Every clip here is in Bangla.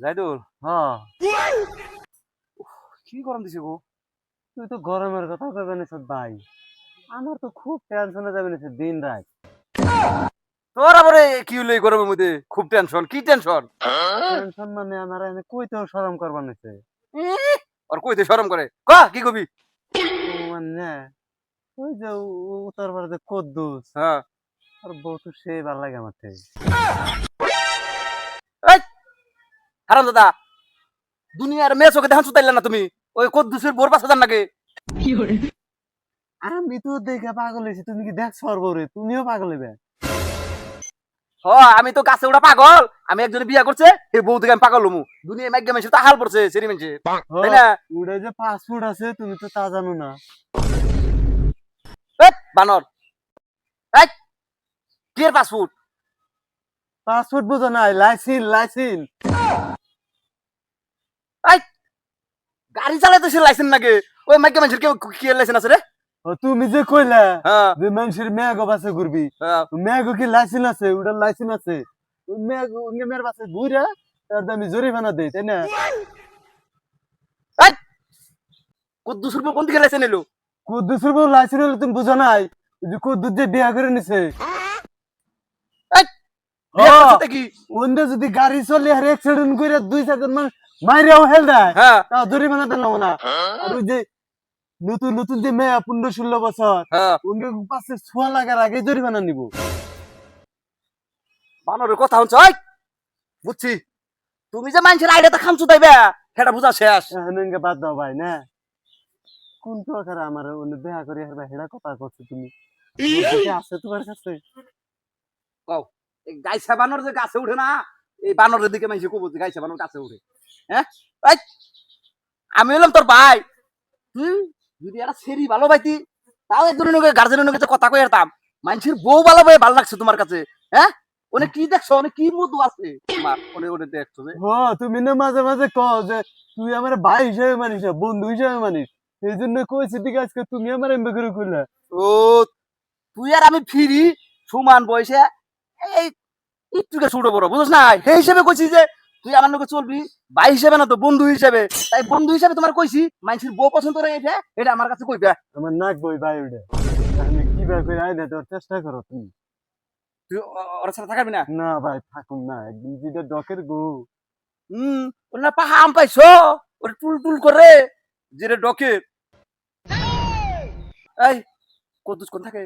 জাইদুল, হ্যাঁ কি গরম দিছে গো? তুই তো গরমের কথা কইবে না ভাই। আমার তো খুব টেনশনে যাবে না দিন রাত। তোর আবার কি হলো এই গরমের মধ্যে? খুব টেনশন, কি টেনশন? টেনশন মানে আমার এনে কইতেও শরম করবার নিছে। আর কইতে শরম করে, কি কবি? ও মানে ওই যে উত্তর ভারতে কদ্দুস হ্যাঁ, আর বউ তো সেই ভালো লাগে আমার থেকে। এই হারাম দাদা, দুনিয়ার মেয়ে চোখে দেখান চুতাইলে না তুমি? ওই কদ্দুসের বোর পাশে যান নাকি? আমি তো দেখে পাগল হয়েছি, তুমি কি দেখছো আর বউরে? তুমিও পাগল হইবে। হ, আমি তো গাছে ওটা পাগল। আমি একজনে বিয়া করছে, এই বউ থেকে আমি পাগল হমু। দুনিয়ায় মাইগ্যা মানুষের তা হাল পড়ছে, সেরি মানুষের, তাই না? ওটা যে পাসপোর্ট আছে তুমি তো তা জানো না। বানর, এই কি এর পাসপোর্ট? পাসপোর্ট বুঝো নাই, লাইসেন্স লাইসেন্স। এই গাড়ি চালাইতে সে লাইসেন্স নাকি? ওই মাইগ্যা মানুষের কেউ কি লাইসেন্স আছে রে? তুমি যে কইলা হ্যাঁ, যে মানুষের মেয়াগো বাসে ঘুরবি, হ্যাঁ। মেয়াগো কি লাইসেন্স আছে? ওটার লাইসেন্স আছে। মেয়াগো মেয়ের বাসে ঘুরে তার দামি জরিমানা দেয়, তাই না? এই কদ্দুসের বউ কোন দিকে লাইসেন্স এলো? কুদ্দুসের বউ লাইসেন্স হলে তুমি বুঝো নাই? ওই যে কুদ্দুস যে বিয়া করে নিছে। এই বিয়া করছে কি? ওন্দে যদি গাড়ি চলে আর অ্যাক্সিডেন্ট করে 2-4 জন মাইরাও হেল দেয়, হ্যাঁ, তাও জরিমানাটা নেবো না। আর ওই যে নতুন নতুন যে মেয়ে 15-16 বছর, হ্যাঁ। ওকে পাশে ছোঁয়া লাগার আগে জরিমানা নিব। বানরের কথা হচ্ছে, ওই বুঝছি। তুমি যে মানুষের আইডিয়াতে খামচু তাইবে, সেটা বুঝা শেষ। এখানে বাদ দাও ভাই না। কোন প্রকার আমার অন্য দেখা করে আর হেডা কথা করছো তুমি? আছে তোমার কাছে? কও, এই গাইছা বানর যে গাছে উঠে না, এই বানরের দিকে মানুষ কব যে গাইছা বানর গাছে উঠে। হ্যাঁ, এই আমি হলাম তোর ভাই। যদি একটা সেরি ভালো পাইতি, তাও একজনের গার্জেনের কাছে কথা কই আরতাম। মানুষের বউ ভালো ভাই ভালো লাগছে তোমার কাছে। হ্যাঁ, ওনে কি দেখছো? ওনে কি মধু আছে তোমার? ওনে ওনে দেখছো যে তুমি না মাঝে মাঝে কও যে তুই আমার ভাই হিসেবে মানিস না, বন্ধু হিসেবে মানিস। এই জন্য কইছি ঠিক আজকে তুমি আমার এমবে করে কইলা। ও তুই আর আমি ফিরি সমান বয়সে, এই একটু ছোট বড় বুঝছ না, সেই হিসেবে কইছি যে তুই আমার লোকে চলবি ভাই হিসেবে না তো বন্ধু হিসেবে। তাই বন্ধু হিসেবে তোমার কইছি, মানুষের বউ পছন্দ করে এটা আমার কাছে কইবে। আমার নাক বই ভাই ওটা। আমি কিভাবে করে আইনা দেওয়ার চেষ্টা করো তুমি। তুই ওর সাথে থাকবি না? না ভাই থাকুন না, একদিন যেটা ডকের গো। হম, ওর না পাহা আম পাইছো, ওর টুল টুল করে যেটা ডকে। এই কদ্দুস কোন থাকে?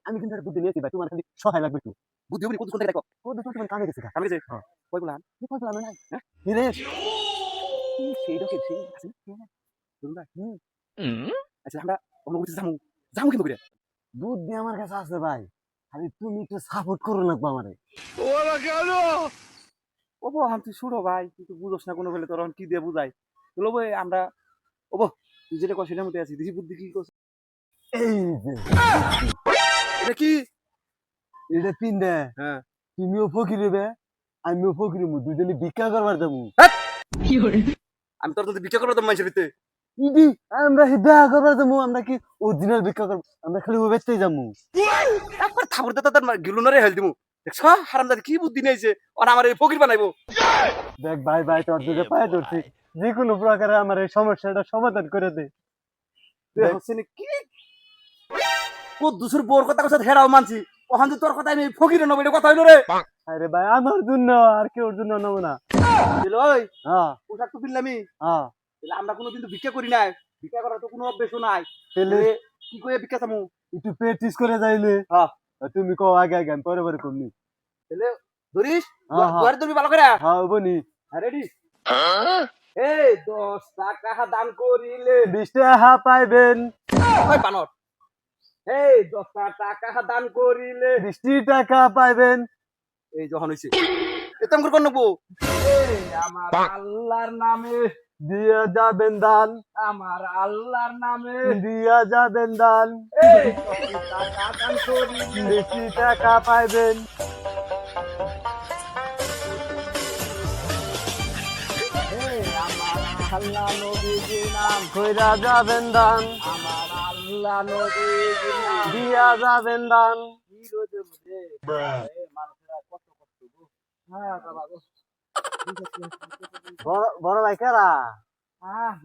আমি কিন্তু একটা বুদ্ধি নিয়েছি ভাই, তোমার খালি সহায় লাগবে একটু। বুদ্ধি হবি কদ্দুস কোন থাকে দেখো। ও দেখো তোমার কামে গেছে আমি গেছে হ্যাঁ। কই বললাম? কি কথা বলো না? হ্যাঁ হিরে সেই ডকে সেই আছে না? শুনুন ভাই, হুম, আচ্ছা আমরা অন্য কিছু জামু, জামু কিন্তু করে। বুদ্ধি আমার কাছে আছে ভাই, খালি তুমি একটু সাপোর্ট করো না আমারে। ওবো আমি তুই শুনো ভাই, তুই তো বুঝোস না কোনো ফেলে তোর কি দিয়ে বুঝাই। চলো ভাই আমরা, ওবো তুই যেটা কর সেটার মধ্যে আছি, দেখি বুদ্ধি কি করছ। এই যে এটা কি? এটা পিন্দে হ্যাঁ, তুমিও ফকির হইবে, আমিও ফকির হইবো, দুজনে ভিক্ষা করবার যাবো। আমি তোর তো ভিক্ষা করবো তো মানুষের ভিতরে। ইদি আমরা দেখা করবার যাবো, আমরা কি অরিজিনাল ভিক্ষা করবো? আমরা খালি ও বেচতেই যাবো। একবার থাপুর দিতে তোর গিলুনারে হেল দিমু। দেখছ হারামজাদা কি বুদ্ধি নিয়েছে, আর আমার এই ফকির বানাইবো। দেখ ভাই ভাই তোর দুটো পায়ে ধরছি, যে কোনো প্রকারে আমার এই সমস্যাটা সমাধান করে দে। হচ্ছে না কি কদ্দুসের বোর কথা কথা হেরাও মানছি, ওখান তোর কথা আমি ফকিরে নেবো, এটা কথা হইলো রে। আরে ভাই আমার জন্য আর কেউর জন্য নেবো না। দিল ওই হ্যাঁ পোশাক তো কিনলামই, হ্যাঁ। তাহলে আমরা কোনো কিন্তু ভিক্ষা করি নাই, ভিক্ষা করার তো কোনো অভ্যেসও নাই। তাহলে তাহলে কি করে ভিক্ষা চামু? একটু প্র্যাকটিস করে যাইলে। হ্যাঁ, আর তুমি কও আগে আগে, আমি পরে পরে কমনি। তাহলে ধরিস হ্যাঁ হ্যাঁ দুয়ারে ধরবি ভালো করে। হ্যাঁ বনি। রেডি? এই 10 টাকা দান করিলে 20 টাকা পাইবেন। ওই বানর, এই 10 টাকা দান করিলে 20 টাকা পাইবেন। এই যখন হইছে এতম করে কোন নেবো? এই আমার আল্লাহর নামে দিয়া যাবেন দান, আমার আল্লাহর নামে দিয়া যাবেন দান। এই 10 টাকা দান করিলে 20 টাকা পাইবেন। এই আমার আল্লাহ নবীজির নাম কইরা যাবেন দান, আমার আল্লাহ নবীজির নাম দিয়া যাবেন দান। কি রোজের মধ্যে মানুষেরা কষ্ট কষ্ট গো। হ্যাঁ বাবা গো। বড় ভাই কারা?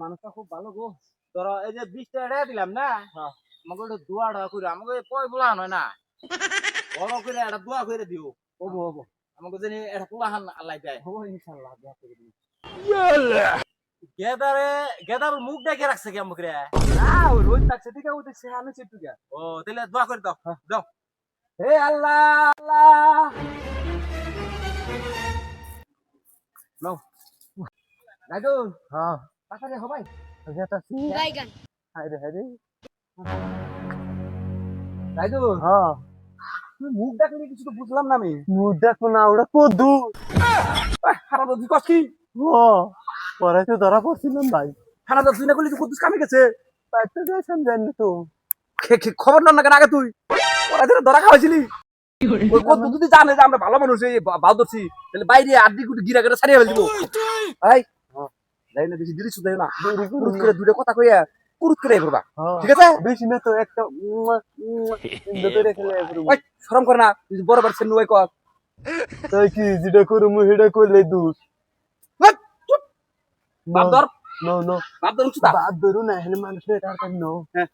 মানুষটা খুব ভালো গো। ধরো এই যে 20 টাকা দিলাম না, আমাকে একটু দোয়া করে, আমাকে পয় বলা নয় না, বড় করে একটা দোয়া করে দিও। হবো হবো, আমাকে জানি একটা কুলাহান আল্লাহ দেয়। হবো ইনশাআল্লাহ, দোয়া করে দিও। গেদার মুখ দেখে রাখছে কেমন করে? না, ওই রোজ থাকছে ঠিক আছে, ওদের সেহানে চিটু গা। ও তাহলে দোয়া করে দাও, দাও। হে আল্লাহ আল্লাহ, নাও রাইদুল। হ্যাঁ তাড়াতাড়ি হবাই যেতাছি। গাইগান হায়রে হায়রে। রাইদুল, হ্যাঁ তুই মুখ দেখলি কিছু তো বুঝলাম না আমি। মুখ দেখো না, ওটা কদু। খারাপ তুই কস কি? ও পরে তো ধরা পড়ছিলাম ভাই। খারাপ তুই না করলি, তুই কদ্দুস কামে গেছে। তাই তো গেছেন জানি তো। খবর না কেন আগে তুই ওরা ধরে ধরা খাওয়াইছিলি? ওই কদ্দু যদি জানে যে আমরা ভালো মানুষ, এই বাউ ধরছি, তাহলে বাইরে আড্ডি কুটি গিরা করে ছাড়িয়ে ফেলবো। এই যাই না, বেশি দিলি শুধাই না, কুরুত করে দুটো কথা কইয়া কুরুত করে করবা, ঠিক আছে? বেশি না তো, একটা ধরে খেলে ওই শরম করে না, তুই বড় বার সেনু ওই কর। তাই কি যেটা করবো সেটা করলে দোষ। বাপ ধর, নো নো বাপ ধর উচ্চতা। বাদ ধরু না, এখানে মানুষ তাড়াতাড়ি নো। হ্যাঁ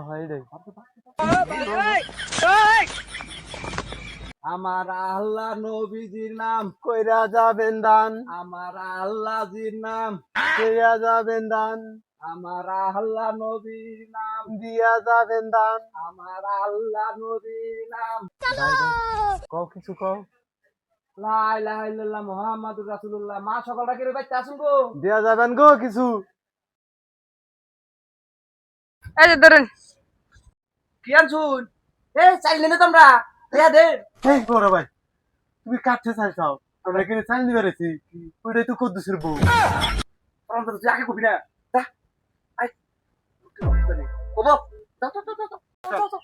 হ্যাঁ এটাই। আমার আল্লাহ নবীজির নাম কইরা যাবেন দান, আমার আল্লাহজির নাম কইরা যাবেন দান, আমার আল্লাহ নবীর নাম দিয়া যাবেন দান। আমার আল্লাহ নবীর নাম। কও কিছু কও। লা ইলাহা ইল্লাল্লাহ মুহাম্মাদুর রাসূলুল্লাহ। মা সকালটা করে বাইতে আসুন গো। দিয়া যাবেন গো কিছু। এই যে ধরেন কি আনছুন? চাইলে না তোমরা দেয়া দে। এই বড় ভাই, তুমি কাটতে চাইছাও, আমরা এখানে চাইনি বেড়েছি, ওইটাই তো কদ্দুসের বউ। তোমরা তো আগে কবি না। যা আই ওবো, দাও দাও দাও দাও।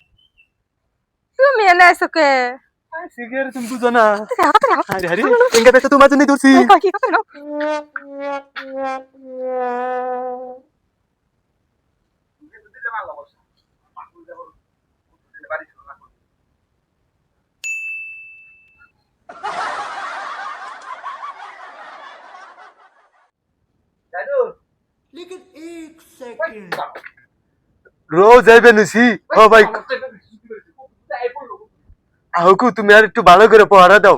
তুমি এনে আইছো কে? সিগারেট তুমি বুঝো না? তাড়াতাড়ি আও। আরে আরে এঙ্গা দেখো তোমার জন্যই ধরছি। কি কথা নাও? রোজ যাইবে নিছি। ও ভাই আহকু, তুমি আর একটু ভালো করে পড়া দাও।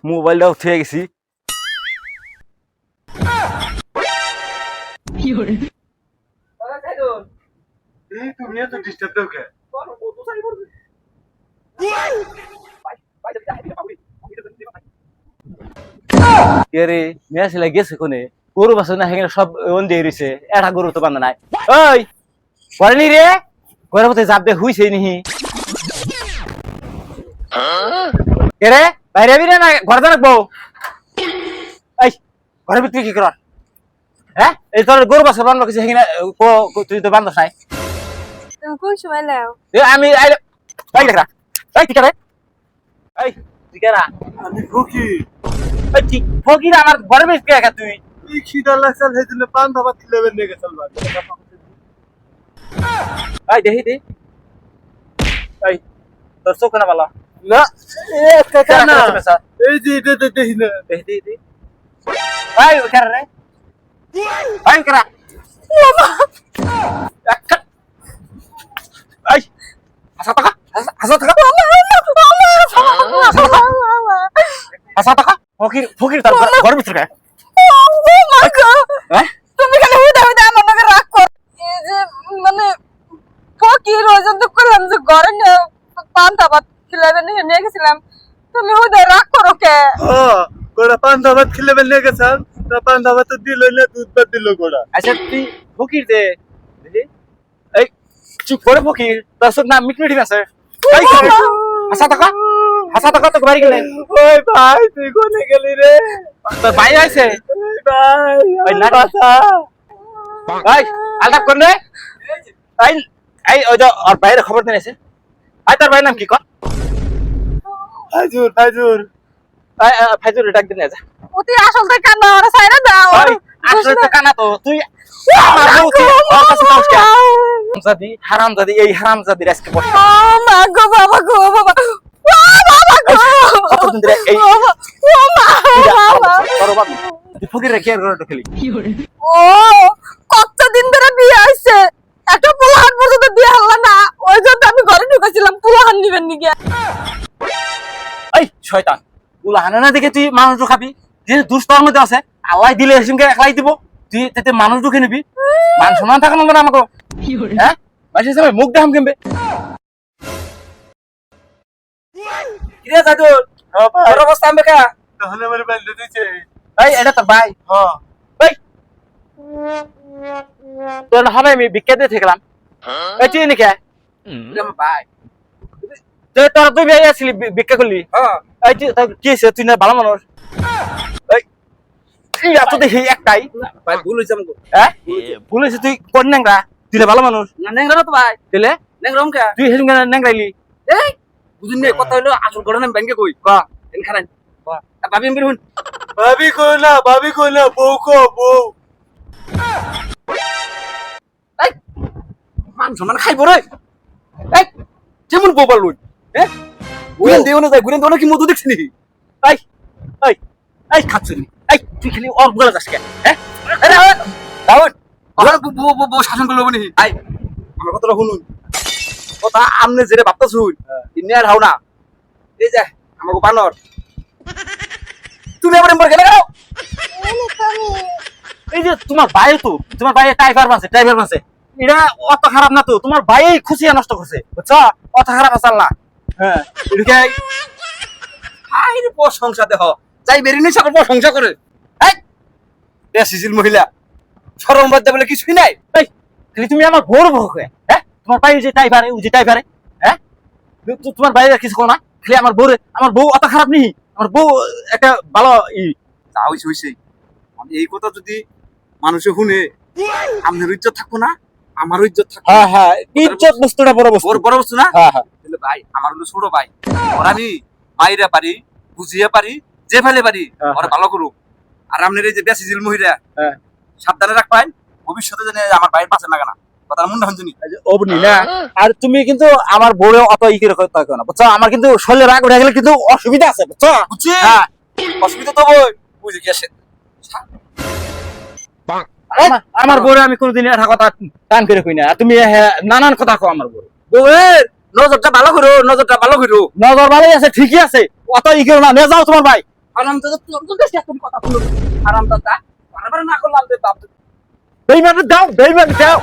মোবাইলটা উঠে গেছি। এই তুমি এত ডিস্টার্ব দাও কে? রে মেয়ে ছেলে গেছে কোনে? গরু বাছুর না হেগে সব অন দিয়ে রইছে, একটা গরু তো বান্ধা নাই। ওই করেনি রে, ঘরের মধ্যে জাপ দে হুইছে নিহি। কে রে, বাইরে আবি না ঘরে যা রাখবো? এই ঘরের ভিতরে কি কর? হ্যাঁ, এই তোর গরু বাছুর বান্ধব কিছু হেগে তুই তো বান্ধব নাই। তুমি কোন সময় লাও? আমি আইলে এই দেখরা, এই কি করে? এই কি করা? আমি ফকির। এই ঠিক ফকির আমার ঘরের ভিতরে একা তুই। এই খিদা লাগছাল হেদিনে পান ভাত খেলেবেন নিয়ে গেছাল ভাই। এই দেখি দে, এই তোর চোখ না ভালো না এ কাকা না, স্যার এই যে এটা দেখি না। দেখি দে দে। এই করে রে, এই করা এই হাসা টাকা, হাসা টাকা, হাসা টাকা। ফকির ফকির তার ঘরের ভিতরে তুমি খালি হুদা হুদা আমার নাকি রাগ কর। এই যে মানে ফকির ওজন তো করলাম যে ঘরে পান্তা ভাত খিলাবে নিয়ে গেছিলাম, তুমি হুদা রাগ করো কে? ও গোড়া পান ভাত খেলেবেন নিয়ে গেছাল, তা পান ভাত দিল না, দুধ ভাত দিল গোড়া। আচ্ছা তুই ফকির দে দেখি। এই চুপ করে ফকির, তোর সব নাম মিটমিটি আছে। এই হাসা টাকা, হাসা টাকা তো বাড়ি গেলে। ওই ভাই তুই কোনে গেলি রে? তোর ভাই আছে? ভাই ওই আমার লাঠি। বাসা। এই আলতাপ কোন রে? এই এই ওই যে ওর ভাইয়ের খবর নিয়েছে। এই তোর ভাইয়ের নাম কি কর? ফাইজুর ফাইজুর। ফাইজুর ডাক দিন যা। অতি আসল তো কান্না ওরা সাইরা দাও। ওই আসলে তো কানা তো তুই আমার বউ তুই ওর কাছে যাস কেন? হারামজাদি এই হারামজাদির আজকে বসে ও মা গো বাবা গো বাবা ও বাবা গো কতদিন ধরে এই ও মা বাবা তোর বাবা তুই ফকির রেখে রোড খেলি ও কতদিন ধরে বিয়ে হইছে এত পোলাহান পর্যন্ত বিয়ে হলো না ওই জন্য আমি ঘরে ঢুকেছিলাম পোলাহান নিবেন নি গিয়া এই শয়তান গুলা হানা না দেখে তুই মানুষ খাবি যে দুষ্টর মধ্যে আছে আল্লাহ দিলে হিসেবে একলাই দিব তুই তাতে মানুষ ঢুকে নিবি মান সম্মান থাকা না আমাকে হ্যাঁ মাসে সময় মুখ দেখাম কেমবে কিরে সাইদুল তোর অবস্থা আমি কা তাহলে আমার বান্ধে দিছে এই এটা তোর ভাই হ্যাঁ এই তোর হবে আমি ভিক্ষা দিয়ে থাকলাম এই তুই নাকি আমার ভাই তোর তুই ভাই আসলি ভিক্ষা করলি হ্যাঁ এই তুই কি হয়েছে তুই না ভালো মানুষ এই এই এত দেখি একটাই ভাই ভুল হয়েছে আমাকে হ্যাঁ ভুল হয়েছে তুই কোন ন্যাংরা তুই না ভালো মানুষ না ন্যাংরা তো ভাই দিলে ন্যাংরা কে তুই হেসুম কেন ন্যাংরাইলি এই বুঝিন নে কথা হলো আসল ঘটনা আমি ব্যাংকে কই ক এন খারান ভাবি আমি বেরুন ভাবি কই না বউ কো বউ এই মান সম্মান খাইব রে এই কেমন বউ পারলুন হ্যাঁ গুরেন দেও না যায় গুরেন দেও না কি মধু দেখছিস নাকি এই এই এই খাচ্ছিস এই তুই খালি অর বলে যাস কে হ্যাঁ আরে দাউদ আমার বউ শাসন করলো বনি আই আমার কথাটা শুনুন কথা আমনে যেরে ভাবতাছ শুন ইন্নে আর হাও না এই যে আমাকে বানর তুমি আবার এমবার গেলে গেল এই যে তোমার ভাই তো তোমার ভাই টাইগার মাসে এটা অত খারাপ না তো তোমার ভাই খুশিয়া নষ্ট করছে বুঝছো অত খারাপ আছে না হ্যাঁ এদিকে আইরে প্রশংসা দেহ যাই বেরিনি সকল প্রশংসা করে এই বেশিছিল মহিলা শরম বাদ বলে কিছুই নাই এই খালি তুমি আমার বড় বউ হ্যাঁ তোমার ভাই যে টাইগারে ও যে টাইগারে হ্যাঁ তোমার ভাই কিছু কো না খালি আমার বউ অত খারাপ নেই আমার বউ একটা ভালো তা হইছে আমি এই কথা যদি মানুষে শুনে আপনার ইজ্জত থাকবো না আমারও ইজ্জত থাকবো হ্যাঁ হ্যাঁ ইজ্জত বস্তুটা বড় বস্তু না হ্যাঁ হ্যাঁ তাহলে ভাই আমার হলো ছোট ভাই ওর আমি মাইরা পারি বুঝিয়ে পারি যে ফেলে পারি ওরা ভালো করুক আর আপনার এই যে বেশিজিল মহিলা সাবধানে রাখবেন ভবিষ্যতে জানি আমার ভাইয়ের পাশে লাগানা কথা মনে হঞ্জনি অবনি না আর তুমি কিন্তু আমার বড় অত ই করে থাকো না বুঝছো আমার কিন্তু শরীরে রাগ উঠে গেলে কিন্তু অসুবিধা আছে বুঝছো বুঝছি হ্যাঁ অসুবিধা তো বই বুঝে গেছে আমার বউরে আমি কোনদিন একটা কথা টান করে কই না আর তুমি নানান কথা কও আমার বউয়ের নজরটা ভালো করো নজর ভালোই আছে ঠিকই আছে অত ই করো না নিয়ে যাও তোমার ভাই আরাম তো তুমি কথা বলো আরাম দাদা বারবার না করলাম বেইমান দাও